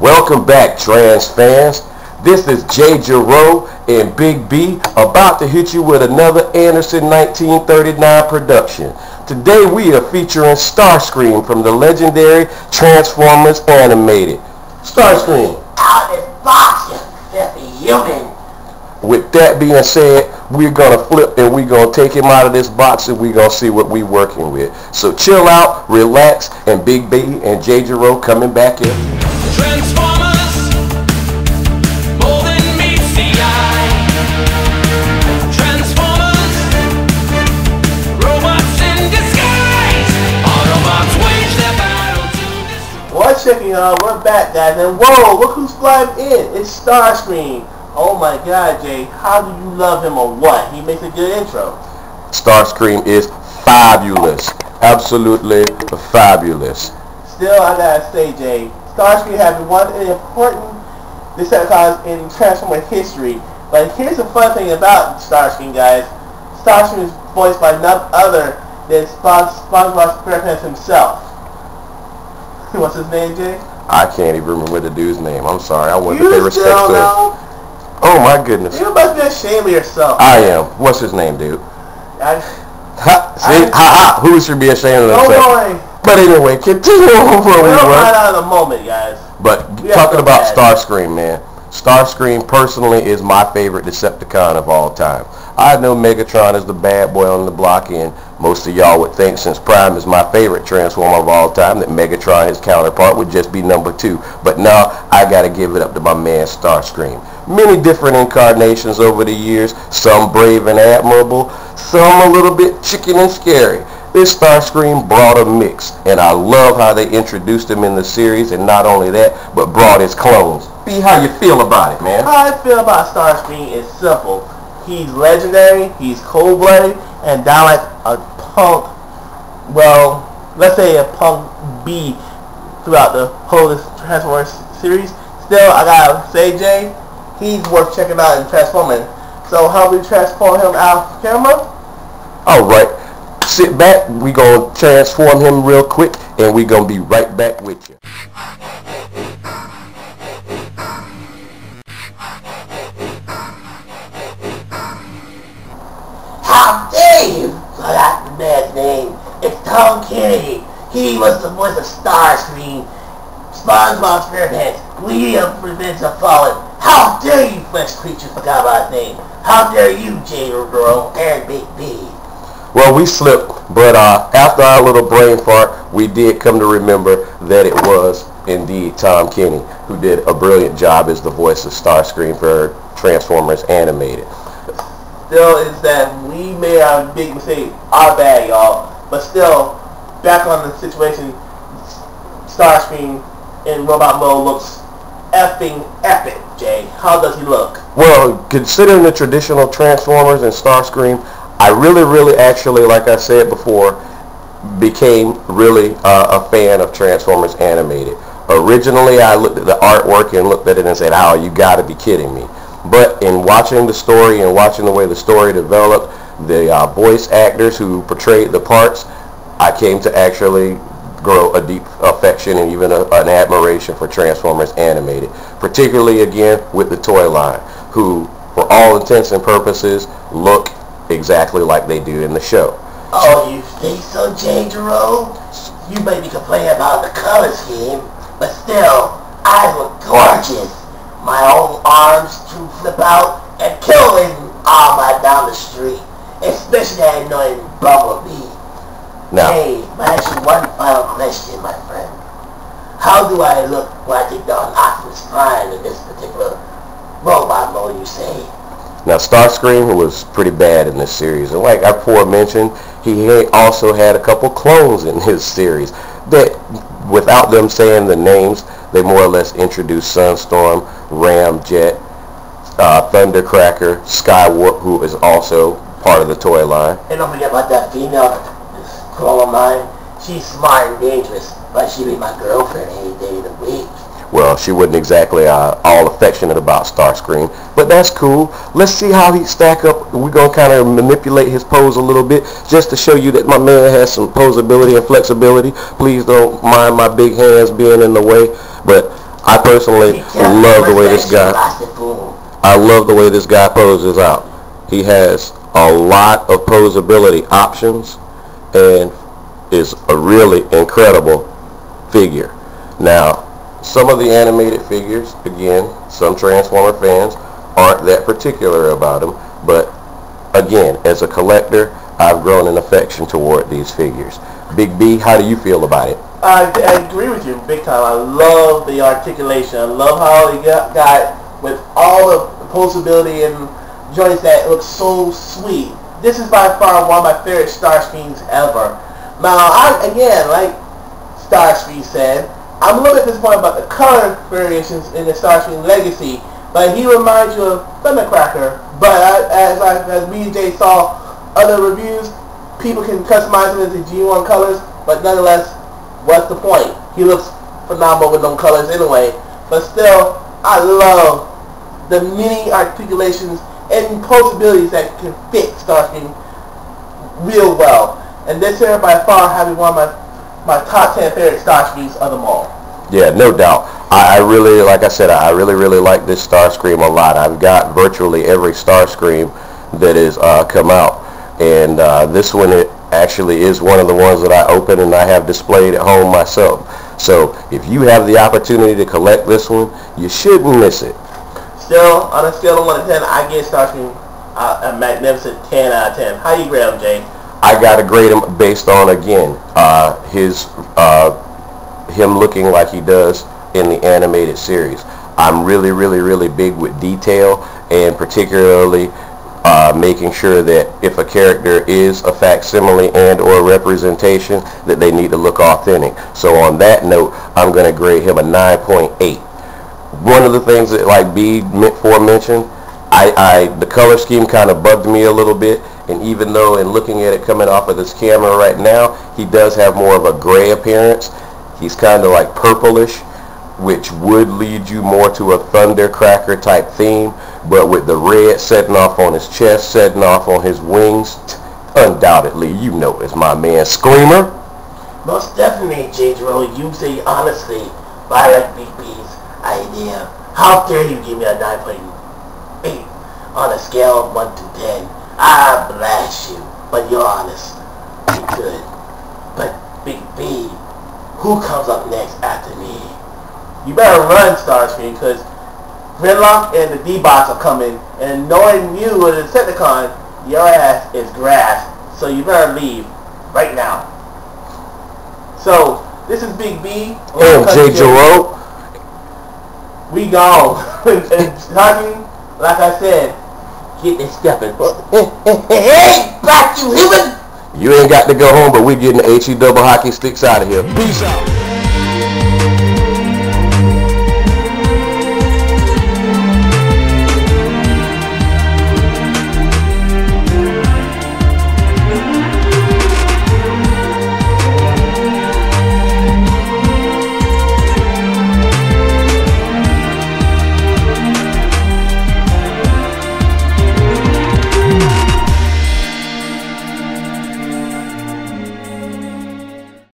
Welcome back, trans fans. This is Jay Jero and Byg B about to hit you with another Anderson 1939 production. Today we are featuring Starscream from the legendary Transformers Animated. Starscream. Out of this box, you filthy human. With that being said, we're going to flip and we're going to take him out of this box and we're going to see what we're working with. So chill out, relax, and Byg B and Jay Jero coming back in. Transformers, more than meets the eye. Transformers, robots in disguise. Autobots wage their battle to destroy. What's checking y'all? We're back, guys, and whoa, look who's flying in. It's Starscream. Oh my God, Jay, how do you love him or what? He makes a good intro. Starscream is fabulous. Absolutely fabulous. Still, I gotta say, Jay, Starscream has been one important Decepticons in Transformer history. But here's the fun thing about Starscream, guys. Starscream is voiced by none other than SpongeBob SquarePants himself. What's his name, Jay? I can't even remember the dude's name. I'm sorry. I wanted to You pay respect still to him. know? Oh my goodness. You must be ashamed of yourself. I am. What's his name, dude? See? Who should be ashamed of Don't himself? worry. But anyway, continue on where we We'll find were. out in a moment, guys. But We have talking to about add. Starscream, man. Starscream personally is my favorite Decepticon of all time. I know Megatron is the bad boy on the block, and most of y'all would think, since Prime is my favorite Transformer of all time, that Megatron, his counterpart, would just be number 2. But now I gotta give it up to my man Starscream. Many different incarnations over the years, some brave and admirable, some a little bit chicken and scary. This Starscream brought a mix, and I love how they introduced him in the series, and not only that, but brought his clones. B, how you feel about it, man? How I feel about Starscream is simple. He's legendary, he's cold-blooded, and down like a punk, well, let's say a punk B throughout the whole of this Transformers series. Still, I gotta say, Jay, he's worth checking out in Transforming. So how we transform him out of camera? Alright, sit back, we gonna transform him real quick, and we gonna be right back with you. How dare you! So that's the man's name. It's Tom Kennedy. He was the voice of Starscream. SpongeBob SquarePants. We have Revenge of Fallen. How dare you, flesh creatures, forgot about his name. How dare you, Jay Jero and Byg B. Well, we slipped, but after our little brain fart, we did come to remember that it was indeed Tom Kenny who did a brilliant job as the voice of Starscream for Transformers Animated. Still, is that we made our big mistake. Our bad, y'all. But still, back on the situation, Starscream in robot mode looks effing epic, Jay. How does he look? Well, considering the traditional Transformers and Starscream, I really actually, like I said before, became really a fan of Transformers Animated. Originally, I looked at the artwork and looked at it and said, "Oh, you gotta be kidding me." But in watching the story and watching the way the story developed, the voice actors who portrayed the parts, I came to actually grow a deep affection and even an admiration for Transformers Animated, particularly again with the toy line, who for all intents and purposes look exactly like they do in the show. Oh, you think so, Jay Jero? You may be complaining about the color scheme, but still, I look gorgeous. My own arms to flip out and kill him all my down the street, especially that annoying Bumblebee. Now, Hey, but actually one final question, my friend. How do I look when I take down Optimus Prime in this particular robot mode, you say? Now, Starscream was pretty bad in this series, and like I before mentioned, he also had a couple clones in his series that, without them saying the names, they more or less introduced Sunstorm, Ramjet, Thundercracker, Skywarp, who is also part of the toy line. And don't forget about that female, this clone of mine. She's smart and dangerous, but she'll be my girlfriend any day of the week. Well, she wasn't exactly all affectionate about Starscream, but that's cool. Let's see how he stack up. We're going to kind of manipulate his pose a little bit just to show you that my man has some posability and flexibility. Please don't mind my big hands being in the way, but I personally love the way this guy. I love the way this guy poses out. He has a lot of posability options and is a really incredible figure. Now, some of the animated figures, again, some Transformer fans aren't that particular about them, but again, as a collector, I've grown an affection toward these figures. Byg B, how do you feel about it? I agree with you big time. I love the articulation. I love how he got with all the posability and joints that look so sweet. This is by far one of my favorite Starscreams ever. Now, again, like Starscream said, I'm a little bit disappointed about the color variations in the Starscream Legacy, but he reminds you of Thundercracker. But as me and Jay saw other reviews, people can customize it into G1 colors, but nonetheless, what's the point? He looks phenomenal with them colors anyway. But still, I love the many articulations and possibilities that can fit Starscream real well. And this here by far having one of my top 10 favorite Starscreams of them all. Yeah, no doubt. I really, like I said, I really like this Starscream a lot. I've got virtually every Starscream that has come out. And this one, it actually is one of the ones that I open and I have displayed at home myself. So if you have the opportunity to collect this one, you shouldn't miss it. Still, on a scale of 1 to 10, I give Starscream a magnificent 10 out of 10. How do you grade him, Jay? I gotta grade him based on, again, him looking like he does in the animated series. I'm really big with detail, and particularly making sure that if a character is a facsimile and or representation, that they need to look authentic. So on that note, I'm going to grade him a 9.8. One of the things that, like B mentioned, the color scheme kind of bugged me a little bit, and even though in looking at it coming off of this camera right now, he does have more of a gray appearance. He's kind of like purplish, which would lead you more to a Thundercracker type theme, but with the red setting off on his chest, setting off on his wings, undoubtedly, you know it's my man Screamer. Most definitely, Jay Jero, you say honestly, but I like Byg B's idea. How dare you give me a 9.8 on a scale of 1 to 10? I blast you, but you're honest. You're good. But Byg B, who comes up next after me? You better run, Starscream, because Gridlock and the D-Bots are coming, and knowing you as a Decepticon, your ass is grass, so you better leave right now. So, this is Byg B. And Jay Jero. We gone. And Starscream, like I said, get this stepping. Hey, back you human! You ain't got to go home, but we're getting the HE double hockey sticks out of here. Peace out.